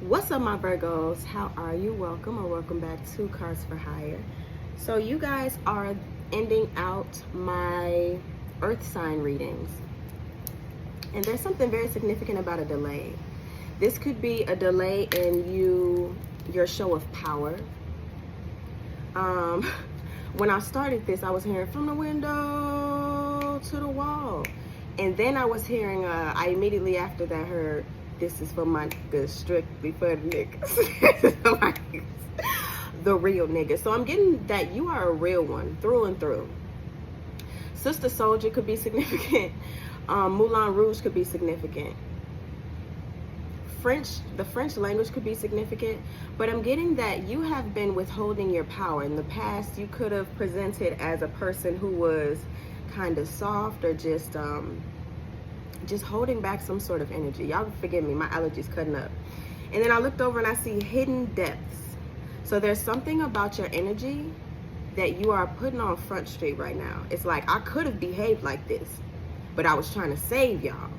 What's up, my Virgos? How are you? Welcome or welcome back to Cards for Hire. So you guys are ending out my earth sign readings. And there's something very significant about a delay. This could be a delay in your show of power. When I started this, I was hearing from the window to the wall. And then I was hearing, I immediately after that heard, this is for my niggas, strictly for the niggas. The real niggas. So I'm getting that you are a real one, through and through. Sister Soldier could be significant. Moulin Rouge could be significant. The French language could be significant. But I'm getting that you have been withholding your power. In the past, you could have presented as a person who was kind of soft or just holding back some sort of energy. Y'all forgive me, my allergies cutting up. And then I looked over and I see hidden depths. So there's something about your energy that you are putting on Front Street right now. It's like, I could have behaved like this, but I was trying to save y'all.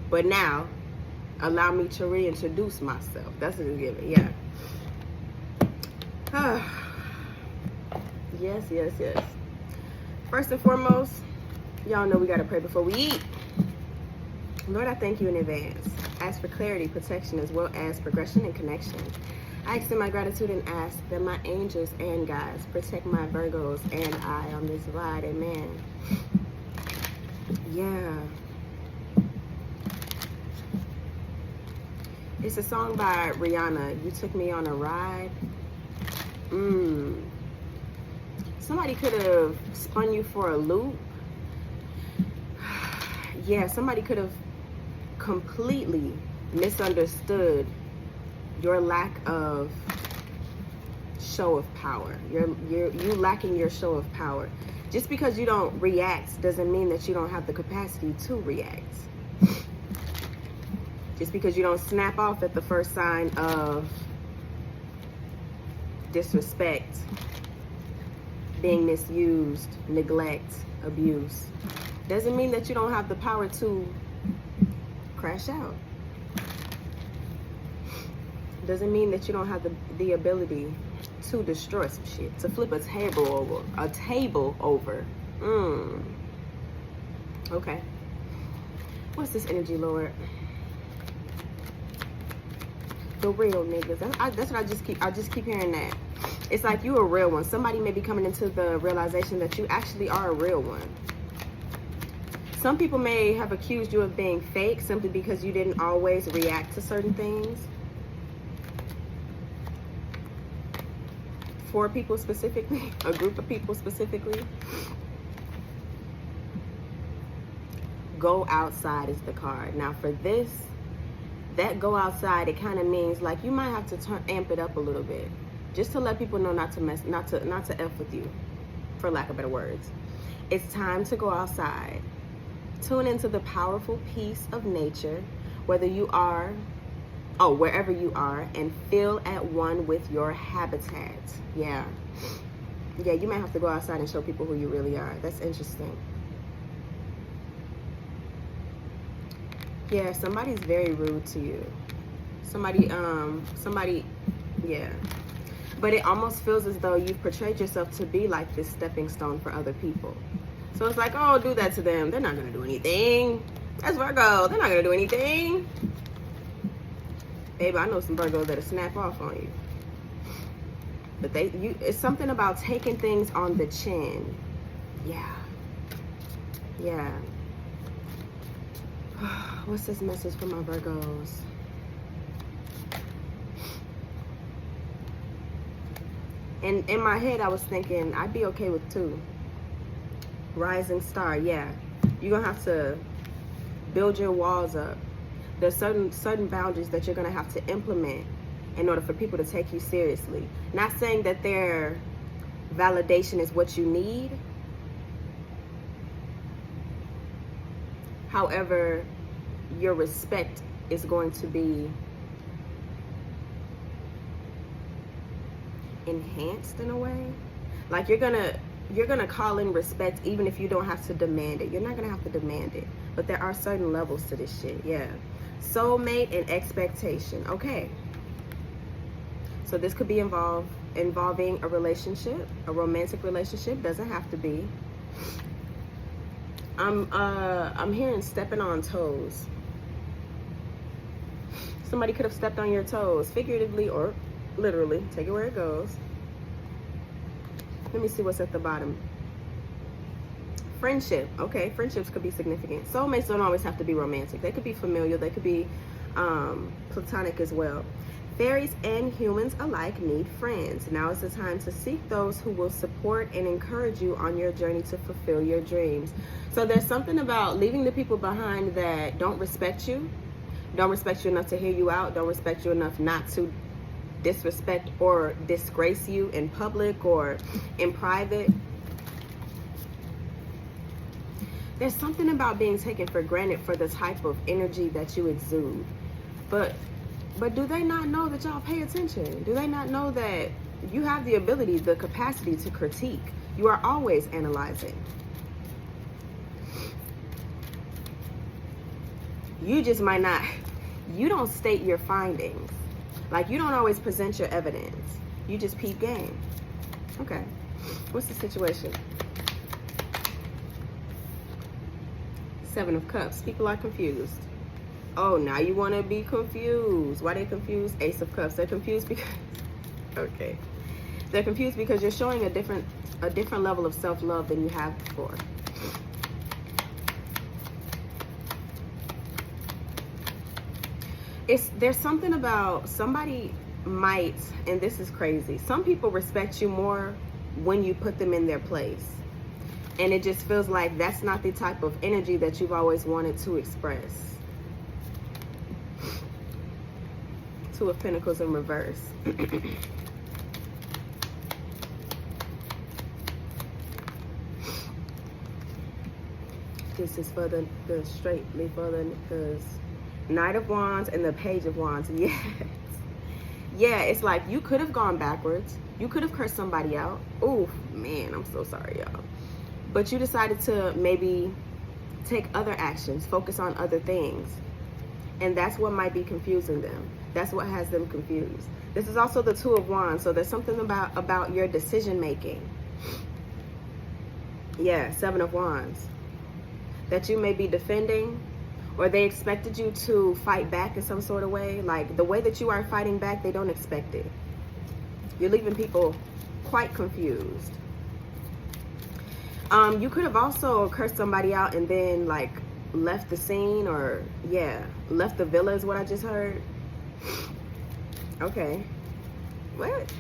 But now, allow me to reintroduce myself. That's what it's giving, yeah. Yes. First and foremost, y'all know we gotta pray before we eat. Lord, I thank you in advance. Ask for clarity, protection, as well as progression and connection. I extend my gratitude and ask that my angels and guides protect my Virgos and I on this ride. Amen. Yeah. It's a song by Rihanna. You took me on a ride. Somebody could have spun you for a loop. Yeah, somebody could have completely misunderstood your lack of show of power. You lacking your show of power. Just because you don't react doesn't mean that you don't have the capacity to react. Just because you don't snap off at the first sign of disrespect, being misused, neglect, abuse, doesn't mean that you don't have the power to crash out. Doesn't mean that you don't have the ability to destroy some shit, to flip a table over. Okay. What's this energy, Lord? The real niggas. That's what I just keep hearing that. It's like you a real one. Somebody may be coming into the realization that you actually are a real one. Some people may have accused you of being fake simply because you didn't always react to certain things. For people specifically, a group of people specifically. Go outside is the card. Now for this, that go outside, it kind of means like you might have to amp it up a little bit, just to let people know not to F with you, for lack of better words. It's time to go outside. Tune into the powerful peace of nature, wherever you are, and feel at one with your habitat. Yeah, you might have to go outside and show people who you really are. That's interesting. Yeah, somebody's very rude to you. Somebody, yeah. But it almost feels as though you've portrayed yourself to be like this stepping stone for other people. So it's like, oh, do that to them. They're not going to do anything. That's Virgo. They're not going to do anything. Baby, I know some Virgos that'll snap off on you. But it's something about taking things on the chin. Yeah. What's this message for my Virgos? And in my head, I was thinking, I'd be okay with 2. Rising star, yeah. You're going to have to build your walls up. There's certain boundaries that you're going to have to implement in order for people to take you seriously. Not saying that their validation is what you need. However, your respect is going to be enhanced in a way. Like you're gonna call in respect even if you don't have to demand it. You're not gonna have to demand it, but there are certain levels to this shit. Yeah. Soulmate and expectation. Okay, So this could be involving a relationship, a romantic relationship. Doesn't have to be. I'm hearing stepping on toes. Somebody could have stepped on your toes, figuratively or literally. Take it where it goes. Let me see what's at the bottom. Friendship. Okay, friendships could be significant. Soulmates don't always have to be romantic. They could be familial. They could be platonic as well. Fairies and humans alike need friends. Now is the time to seek those who will support and encourage you on your journey to fulfill your dreams. So there's something about leaving the people behind that don't respect you enough to hear you out, don't respect you enough not to disrespect or disgrace you in public or in private. There's something about being taken for granted for the type of energy that you exude. But do they not know that y'all pay attention? Do they not know that you have the ability, the capacity to critique? You are always analyzing. You just might not, you don't state your findings. Like, you don't always present your evidence. You just peep game. Okay. What's the situation? Seven of Cups. People are confused. Oh, now you want to be confused. Why they confused? Ace of Cups. They're confused because... Okay. They're confused because you're showing a different level of self-love than you have before. There's something about somebody might, and this is crazy, some people respect you more when you put them in their place. And it just feels like that's not the type of energy that you've always wanted to express. Two of Pentacles in reverse. This is for the straightly for the Knight of Wands and the Page of Wands. Yes. Yeah, it's like you could have gone backwards. You could have cursed somebody out. Ooh, man, I'm so sorry, y'all. But you decided to maybe take other actions, focus on other things. And that's what might be confusing them. That's what has them confused. This is also the Two of Wands, so there's something about your decision making. Yeah, Seven of Wands. That you may be defending, or they expected you to fight back in some sort of way. Like the way that you are fighting back, they don't expect it. You're leaving people quite confused. You could have also cursed somebody out and then like left the scene, or yeah, left the villa is what I just heard. Okay. What?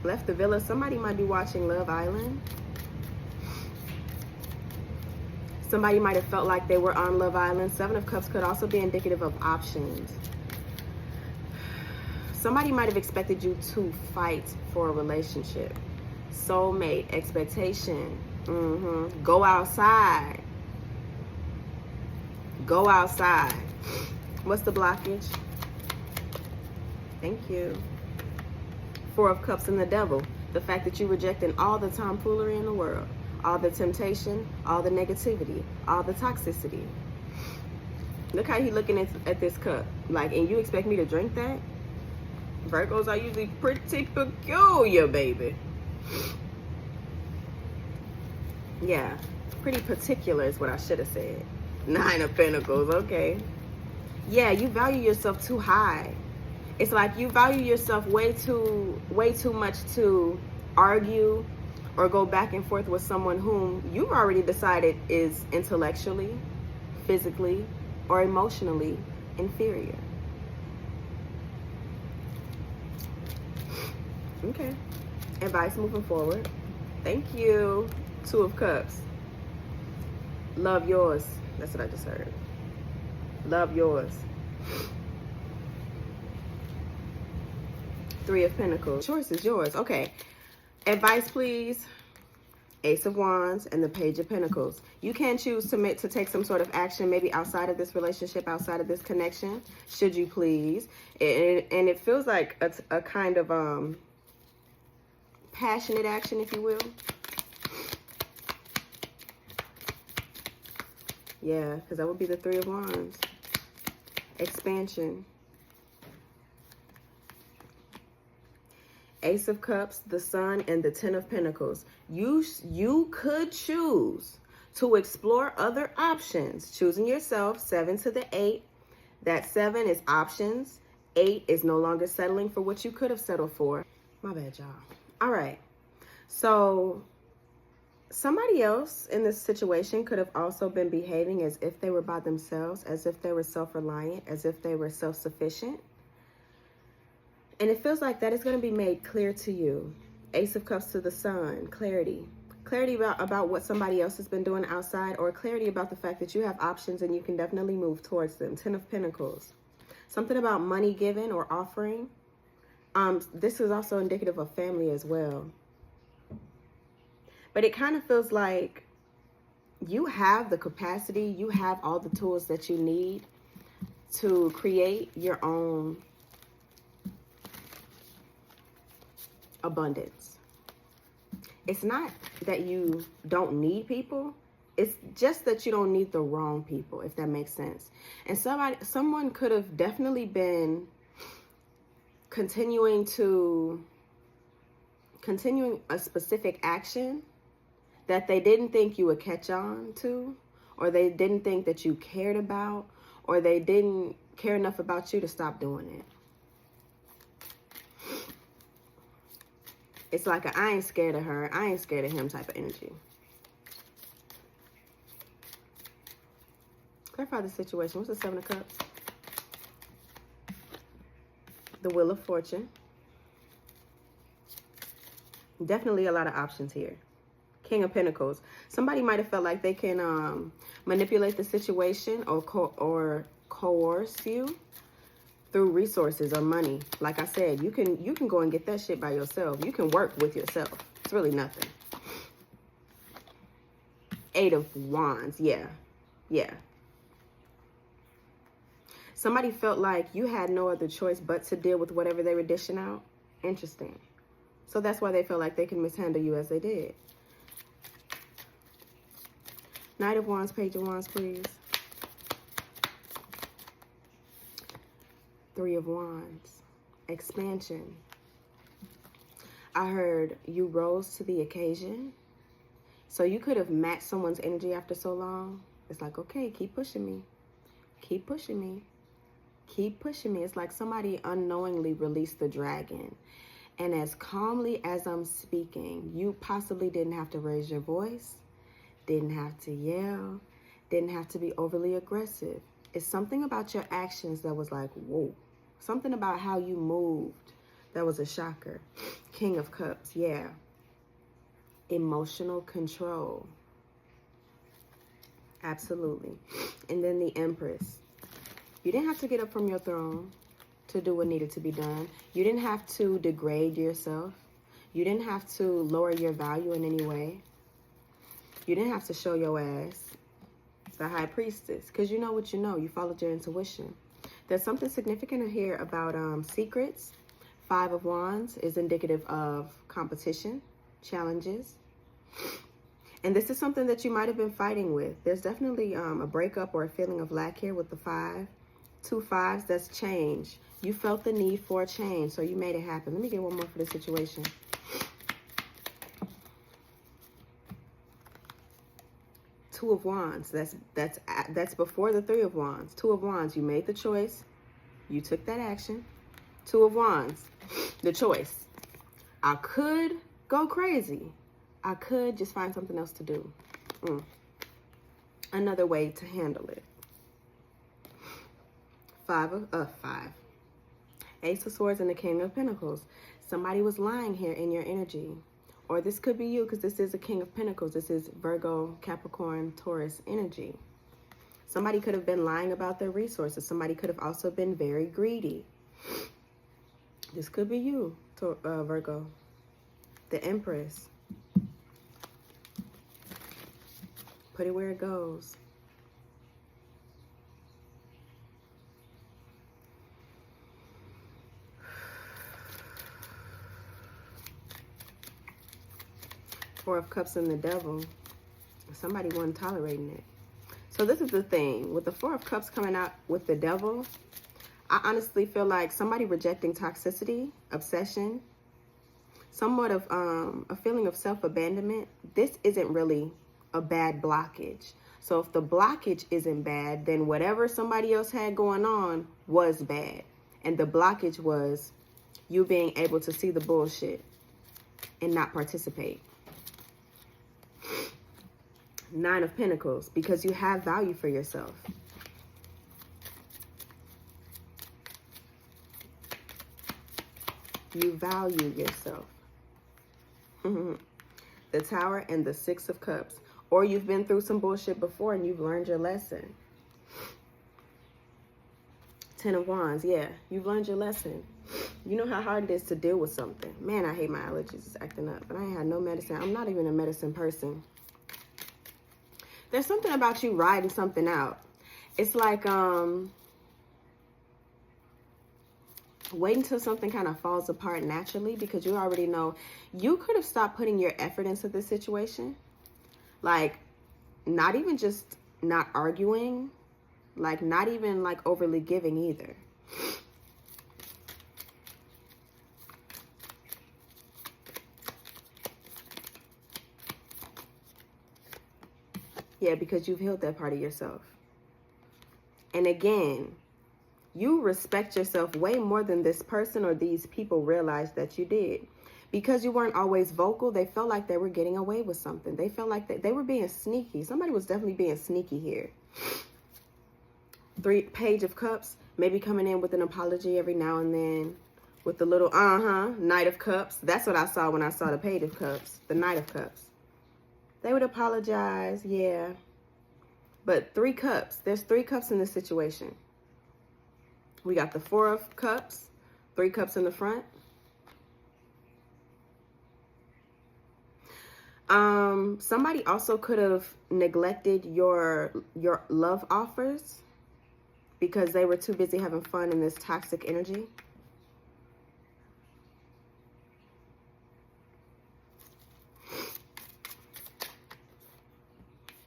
Left the villa. Somebody might be watching Love Island. Somebody might have felt like they were on Love Island. Seven of Cups could also be indicative of options. Somebody might have expected you to fight for a relationship. Soulmate, expectation. Go outside. Go outside. What's the blockage? Thank you. Four of Cups and the Devil. The fact that you're rejecting all the tomfoolery in the world. All the temptation, all the negativity, all the toxicity. Look how he's looking at this cup. Like, and you expect me to drink that? Virgos are usually pretty peculiar, baby. Yeah, pretty particular is what I should have said. Nine of Pentacles, okay. Yeah, you value yourself too high. It's like you value yourself way too much to argue or go back and forth with someone whom you've already decided is intellectually, physically, or emotionally inferior. Okay. Advice moving forward. Thank you. Two of Cups. Love yours. That's what I just heard. Love yours. Three of Pentacles. Choice is yours. Okay. Advice, please. Ace of Wands and the Page of Pentacles. You can choose to take some sort of action, maybe outside of this relationship, outside of this connection, should you please. And it feels like a kind of passionate action, if you will. Yeah, because that would be the Three of Wands. Expansion. Ace of Cups, the Sun, and the Ten of Pentacles. You could choose to explore other options. Choosing yourself, 7 to the 8. That 7 is options. 8 is no longer settling for what you could have settled for. My bad, y'all. All right. So somebody else in this situation could have also been behaving as if they were by themselves, as if they were self-reliant, as if they were self-sufficient. And it feels like that is going to be made clear to you. Ace of Cups to the Sun, clarity. Clarity about what somebody else has been doing outside, or clarity about the fact that you have options and you can definitely move towards them. 10 of Pentacles. Something about money given or offering. This is also indicative of family as well. But it kind of feels like you have the capacity, you have all the tools that you need to create your own abundance. It's not that you don't need people. It's just that you don't need the wrong people, if that makes sense. And someone could have definitely been continuing a specific action that they didn't think you would catch on to, or they didn't think that you cared about, or they didn't care enough about you to stop doing it. It's like a I ain't scared of her, I ain't scared of him type of energy. Clarify the situation. What's the 7 of Cups? The Wheel of Fortune. Definitely a lot of options here. King of Pentacles. Somebody might have felt like they can manipulate the situation or coerce you through resources or money. Like I said, you can go and get that shit by yourself. You can work with yourself. It's really nothing. 8 of Wands. Yeah. Somebody felt like you had no other choice but to deal with whatever they were dishing out. Interesting. So that's why they felt like they can mishandle you as they did. Knight of Wands, Page of Wands, please. 3 of Wands. Expansion. I heard you rose to the occasion. So you could have matched someone's energy after so long. It's like, okay, keep pushing me. Keep pushing me. Keep pushing me. It's like somebody unknowingly released the dragon. And as calmly as I'm speaking, you possibly didn't have to raise your voice. Didn't have to yell. Didn't have to be overly aggressive. It's something about your actions that was like, whoa. Something about how you moved that was a shocker. King of Cups, yeah. Emotional control. Absolutely. And then the Empress. You didn't have to get up from your throne to do what needed to be done. You didn't have to degrade yourself. You didn't have to lower your value in any way. You didn't have to show your ass. The High Priestess. Because you know what you know. You followed your intuition. There's something significant here about secrets. 5 of Wands is indicative of competition, challenges. And this is something that you might have been fighting with. There's definitely a breakup or a feeling of lack here with the 5. 2 5s, that's change. You felt the need for a change, so you made it happen. Let me get one more for this situation. Two of Wands. That's before the 3 of Wands. 2 of Wands. You made the choice. You took that action. 2 of Wands. The choice. I could go crazy. I could just find something else to do. Another way to handle it. 5. Ace of Swords and the King of Pentacles. Somebody was lying here in your energy. Or this could be you, because this is a King of Pentacles. This is Virgo, Capricorn, Taurus energy. Somebody could have been lying about their resources. Somebody could have also been very greedy. This could be you, Virgo. The Empress. Put it where it goes. Four of Cups and the Devil. Somebody wasn't tolerating it. So this is the thing. With the 4 of Cups coming out with the Devil, I honestly feel like somebody rejecting toxicity, obsession, somewhat of a feeling of self-abandonment. This isn't really a bad blockage. So if the blockage isn't bad, then whatever somebody else had going on was bad. And the blockage was you being able to see the bullshit and not participate. 9 of Pentacles, because you have value for yourself. You value yourself. The Tower and the 6 of Cups. Or you've been through some bullshit before and you've learned your lesson. 10 of Wands. Yeah, you've learned your lesson. You know how hard it is to deal with something. Man, I hate my allergies. It's acting up. But I ain't had no medicine. I'm not even a medicine person. There's something about you riding something out. It's like wait until something kind of falls apart naturally, because you already know you could have stopped putting your effort into this situation. Like, not even just not arguing, like not even like overly giving either. Yeah, because you've healed that part of yourself. And again, you respect yourself way more than this person or these people realized that you did. Because you weren't always vocal, they felt like they were getting away with something. They felt like they were being sneaky. Somebody was definitely being sneaky here. 3 Page of Cups, maybe coming in with an apology every now and then. With the little, Knight of Cups. That's what I saw when I saw the Page of Cups. The Knight of Cups. They would apologize, yeah. But 3 cups. There's 3 cups in this situation. We got the 4 of Cups. 3 cups in the front. Somebody also could have neglected your love offers because they were too busy having fun in this toxic energy.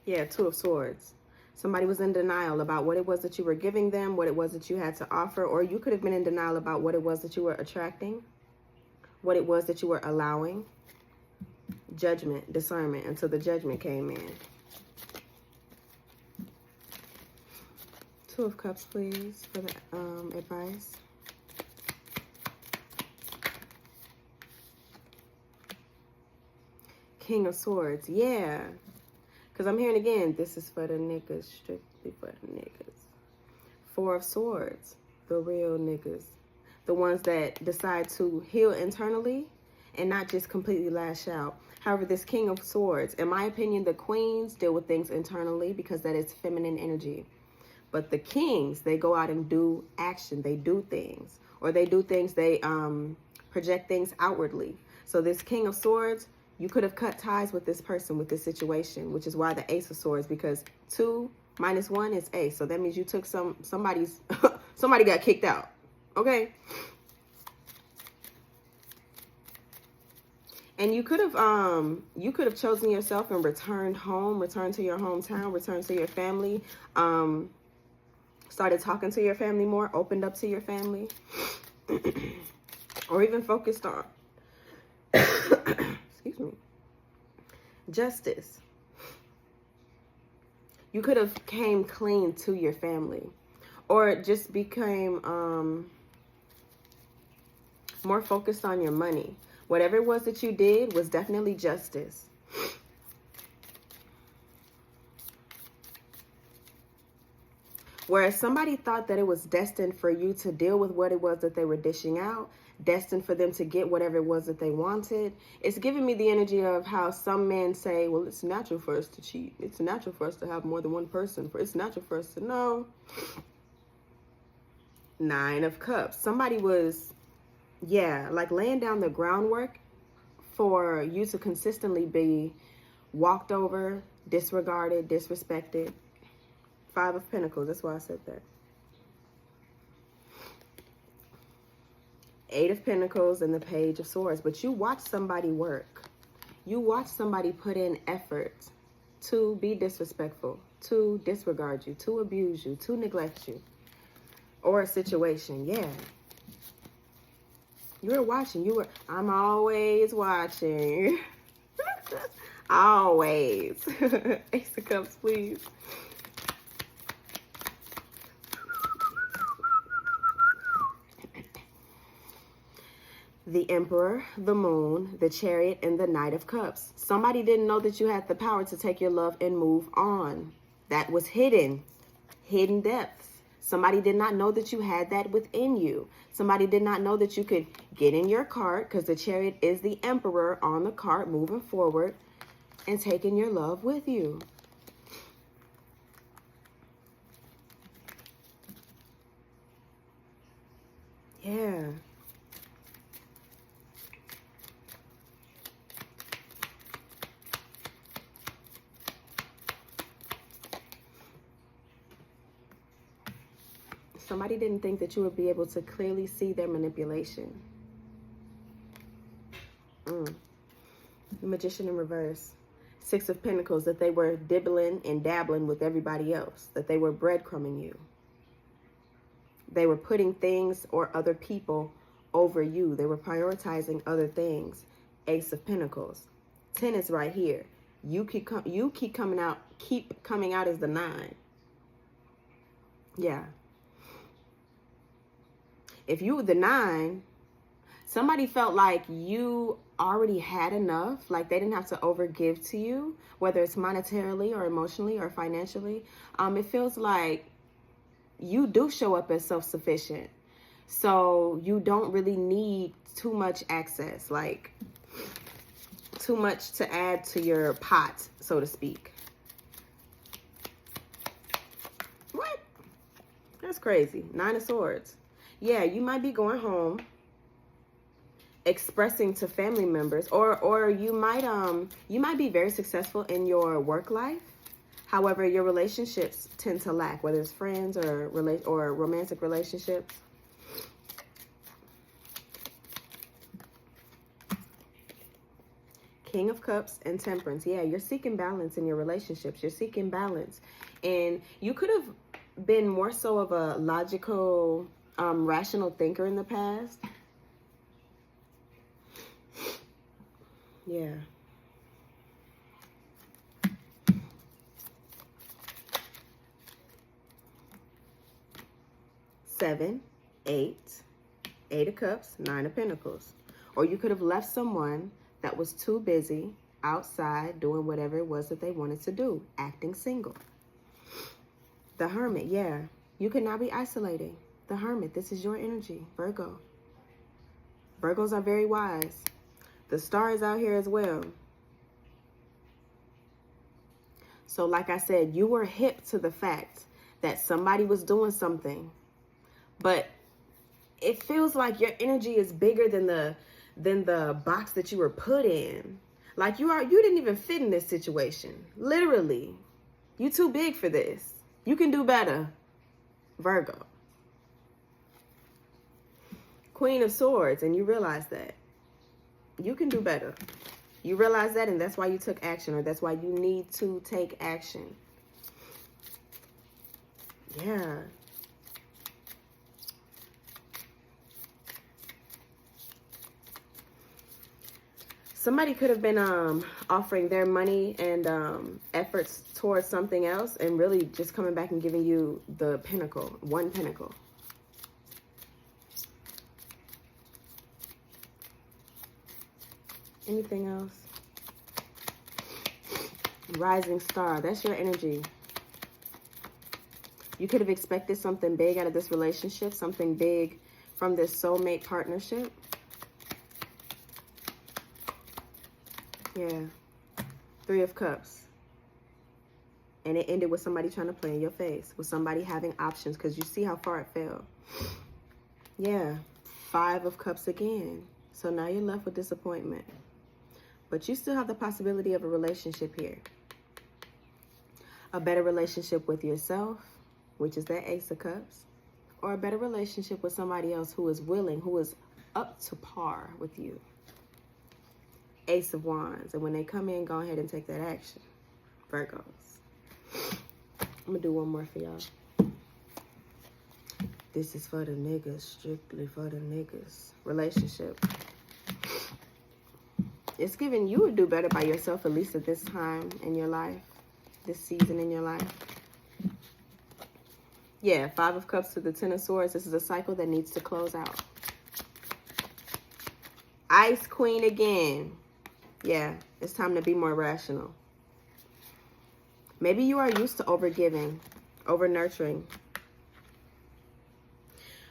Yeah, 2 of Swords. Somebody was in denial about what it was that you were giving them, what it was that you had to offer, or you could have been in denial about what it was that you were attracting, what it was that you were allowing. Judgment, discernment, until the judgment came in. 2 of Cups, please, for the advice. King of Swords, yeah. Because I'm hearing again, this is for the niggas, strictly for the niggas. 4 of Swords, the real niggas. The ones that decide to heal internally and not just completely lash out. However, this King of Swords, in my opinion, the queens deal with things internally because that is feminine energy. But the kings, they go out and do action. They do things. Or they do things, they project things outwardly. So this King of Swords, you could have cut ties with this person, with this situation, which is why the Ace of Swords, because 2 minus 1 is Ace. So that means you took somebody's, somebody got kicked out. Okay? And you could have chosen yourself and returned home, returned to your hometown, returned to your family, started talking to your family more, opened up to your family, or even focused on, excuse me, justice. You could have came clean to your family, or just became more focused on your money. Whatever it was that you did was definitely justice. Whereas somebody thought that it was destined for you to deal with what it was that they were dishing out, destined for them to get whatever it was that they wanted. It's giving me the energy of how some men say, well, it's natural for us to cheat. It's natural for us to have more than one person. It's natural for us to know. 9 of Cups. Somebody was, yeah, like laying down the groundwork for you to consistently be walked over, disregarded, disrespected. 5 of Pentacles, that's why I said that. 8 of Pentacles and the Page of Swords. But you watch somebody work. You watch somebody put in effort to be disrespectful, to disregard you, to abuse you, to neglect you. Or a situation, yeah. You were watching. You were, I'm always watching. Always. Ace of Cups, please. The Emperor, the Moon, the Chariot, and the Knight of Cups. Somebody didn't know that you had the power to take your love and move on. That was hidden depths. Somebody did not know that you had that within you. Somebody did not know that you could get in your cart, because the Chariot is the Emperor on the cart moving forward and taking your love with you. Yeah. Somebody didn't think that you would be able to clearly see their manipulation. The Magician in reverse. Six of Pentacles, that they were dibbling and dabbling with everybody else. That they were breadcrumbing you. They were putting things or other people over you. They were prioritizing other things. Ace of Pentacles. 10 is right here. You keep coming out as the 9. Yeah. If you were the 9, somebody felt like you already had enough, like they didn't have to overgive to you, whether it's monetarily or emotionally or financially. It feels like you do show up as self-sufficient. So you don't really need too much access, like too much to add to your pot, so to speak. What? That's crazy. 9 of Swords. Yeah, you might be going home expressing to family members, or you might be very successful in your work life. However, your relationships tend to lack, whether it's friends or romantic relationships. King of Cups and Temperance. Yeah, you're seeking balance in your relationships. You're seeking balance. And you could have been more so of a logical, rational thinker in the past. Yeah. Seven, 8, 8 of Cups, 9 of Pentacles. Or you could have left someone that was too busy outside doing whatever it was that they wanted to do, acting single. The Hermit, yeah. You could not be isolating. The Hermit, this is your energy, Virgo. Virgos are very wise. The Star is out here as well. So like I said, you were hip to the fact that somebody was doing something, but it feels like your energy is bigger than the box that you were put in. Like you didn't even fit in this situation. Literally. You too big for this. You can do better, Virgo. Queen of Swords, and you realize that. You can do better. You realize that, and that's why you took action, or that's why you need to take action. Yeah. Somebody could have been offering their money and efforts towards something else, and really just coming back and giving you the Pentacle, 1 Pentacle. Anything else? Rising Star, that's your energy. You could have expected something big out of this relationship, something big from this soulmate partnership. Yeah. 3 of Cups. And it ended with somebody trying to play in your face, with somebody having options, because you see how far it fell. Yeah. 5 of Cups again. So now you're left with disappointment. But you still have the possibility of a relationship here. A better relationship with yourself, which is that Ace of Cups. Or a better relationship with somebody else who is willing, who is up to par with you. Ace of Wands. And when they come in, go ahead and take that action. Virgos. I'm going to do one more for y'all. This is for the niggas, strictly for the niggas. Relationship. It's giving you would do better by yourself, at least at this time in your life, this season in your life. Yeah, 5 of Cups to the 10 of Swords. This is a cycle that needs to close out. Ice Queen again. Yeah, it's time to be more rational. Maybe you are used to over-giving, over-nurturing.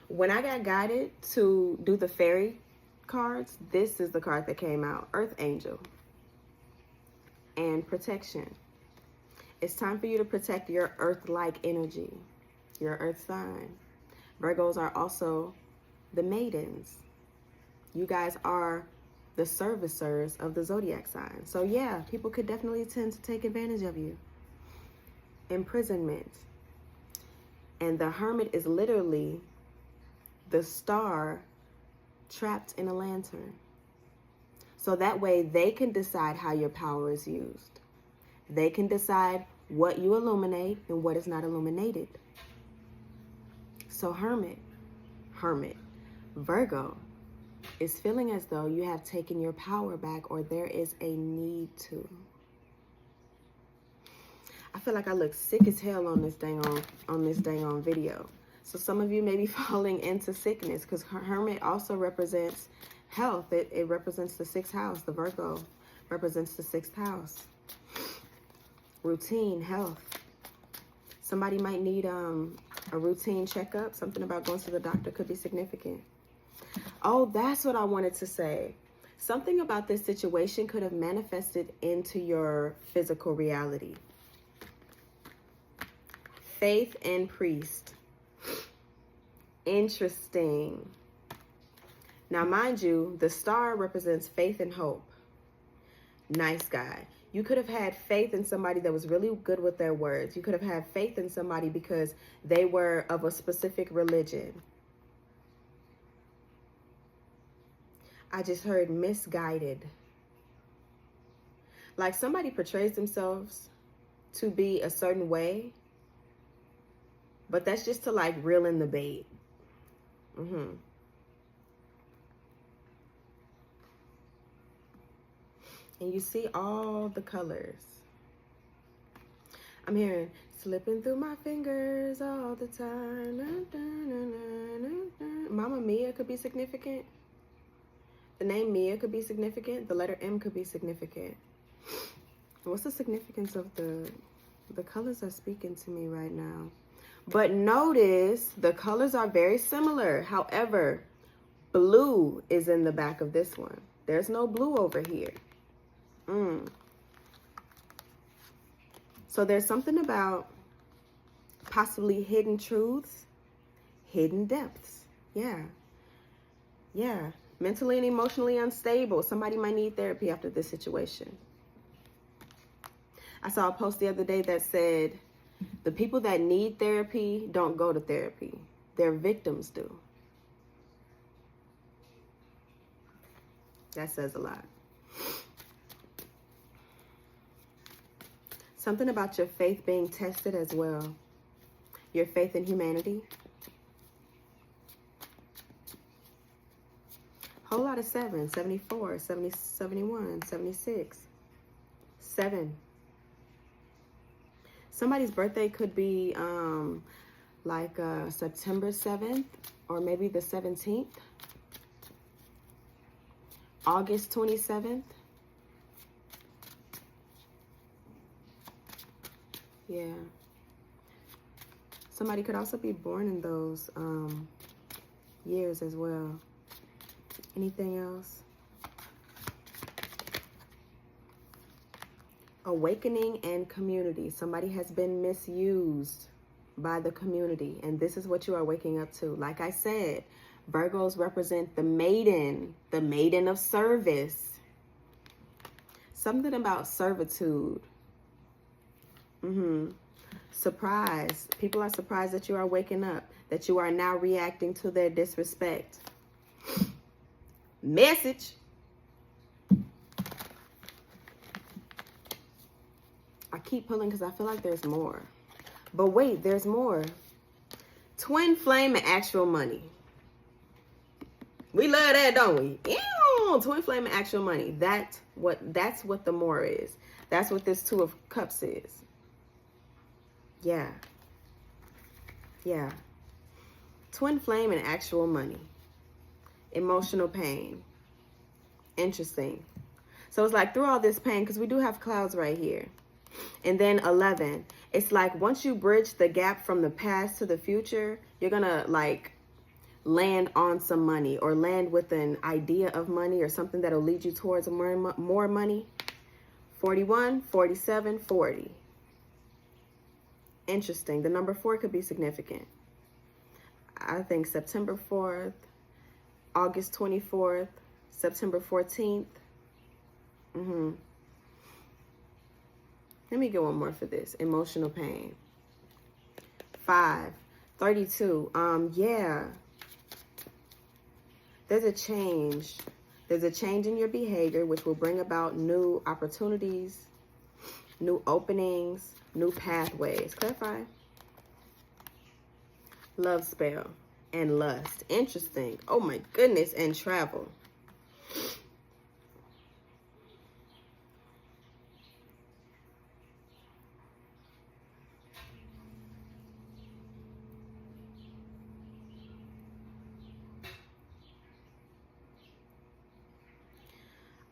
When I got guided to do the fairy cards, this is the card that came out. Earth Angel. And protection. It's time for you to protect your earth-like energy. Your earth sign. Virgos are also the maidens. You guys are the servicers of the zodiac sign. So yeah, people could definitely tend to take advantage of you. Imprisonment. And the Hermit is literally the star trapped in a lantern. So that way they can decide how your power is used. They can decide what you illuminate and what is not illuminated. So Hermit, Virgo is feeling as though you have taken your power back, or there is a need to. I feel like I look sick as hell on this dang on video. So some of you may be falling into sickness, because Hermit also represents health. It represents the 6th house. The Virgo represents the 6th house. Routine, health. Somebody might need a routine checkup. Something about going to the doctor could be significant. Oh, that's what I wanted to say. Something about this situation could have manifested into your physical reality. Faith and priest. Interesting. Now, mind you, the star represents faith and hope. Nice guy. You could have had faith in somebody that was really good with their words. You could have had faith in somebody because they were of a specific religion. I just heard misguided. Like somebody portrays themselves to be a certain way, but that's just to like reel in the bait. And you see all the colors. I'm hearing slipping through my fingers all the time. Mama Mia could be significant. The name Mia could be significant. The letter M could be significant. What's the significance of the colors are speaking to me right now? But notice the colors are very similar. However, blue is in the back of this one. There's no blue over here. So there's something about possibly hidden truths, hidden depths. Yeah. Mentally and emotionally unstable. Somebody might need therapy after this situation. I saw a post the other day that said, the people that need therapy don't go to therapy. Their victims do. That says a lot. Something about your faith being tested as well. Your faith in humanity. Whole lot of 7, 74, 70, 71, 76. 7. Somebody's birthday could be like September 7th or maybe the 17th. August 27th. Yeah. Somebody could also be born in those years as well. Anything else? Awakening and community. Somebody has been misused by the community, and this is what you are waking up to. Like I said, Virgos represent the maiden of service. Something about servitude. Surprise. People are surprised that you are waking up, that you are now reacting to their disrespect. Message. I keep pulling because I feel like there's more. But wait, there's more. Twin flame and actual money. We love that, don't we? Ew, twin flame and actual money. That's what the more is. That's what this Two of Cups is. Yeah. Yeah. Twin flame and actual money. Emotional pain. Interesting. So it's like through all this pain, because we do have clouds right here. And then 11. It's like once you bridge the gap from the past to the future, you're going to like land on some money or land with an idea of money or something that'll lead you towards more money. 41, 47, 40. Interesting. The number 4 could be significant. I think September 4th, August 24th, September 14th. Let me get one more for this. Emotional pain. 5, 32. Yeah. There's a change. There's a change in your behavior, which will bring about new opportunities, new openings, new pathways. Clarify. Love spell and lust. Interesting. Oh my goodness. And travel.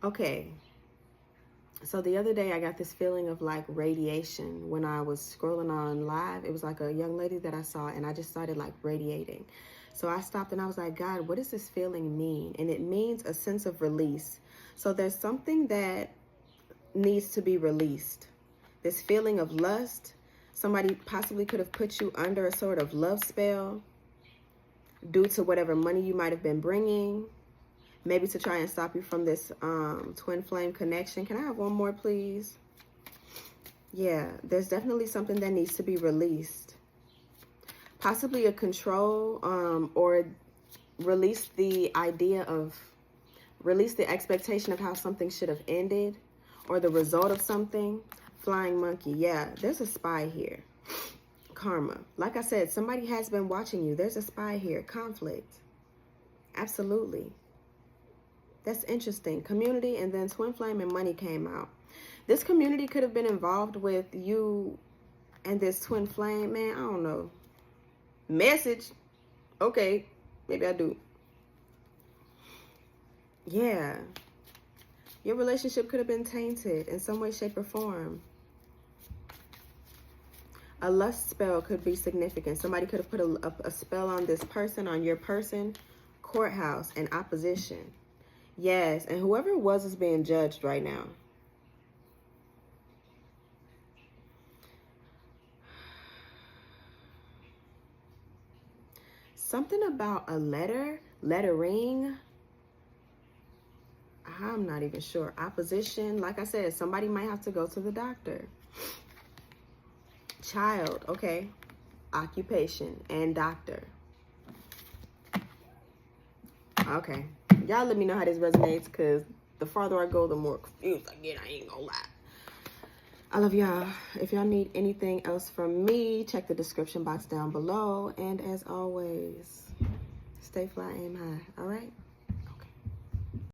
Okay, so the other day I got this feeling of like radiation when I was scrolling on live. It was like a young lady that I saw and I just started like radiating. So I stopped and I was like, God, what does this feeling mean? And it means a sense of release. So there's something that needs to be released. This feeling of lust, somebody possibly could have put you under a sort of love spell due to whatever money you might have been bringing. Maybe to try and stop you from this twin flame connection. Can I have one more, please? Yeah, there's definitely something that needs to be released. Possibly a control or release the expectation of how something should have ended or the result of something. Flying monkey. Yeah, there's a spy here. Karma. Like I said, somebody has been watching you. There's a spy here. Conflict. Absolutely. That's interesting. Community and then twin flame and money came out. This community could have been involved with you and this twin flame. Man, I don't know. Message. Okay. Maybe I do. Yeah. Your relationship could have been tainted in some way, shape, or form. A lust spell could be significant. Somebody could have put a spell on this person, on your person. Courthouse and opposition. Yes, and whoever it was is being judged right now. Something about a lettering. I'm not even sure. Opposition, like I said, somebody might have to go to the doctor. Child, okay. Occupation and doctor. Okay. Y'all let me know how this resonates, because the farther I go, the more confused I get. I ain't gonna lie. I love y'all. If y'all need anything else from me, check the description box down below. And as always, stay fly, aim high. All right?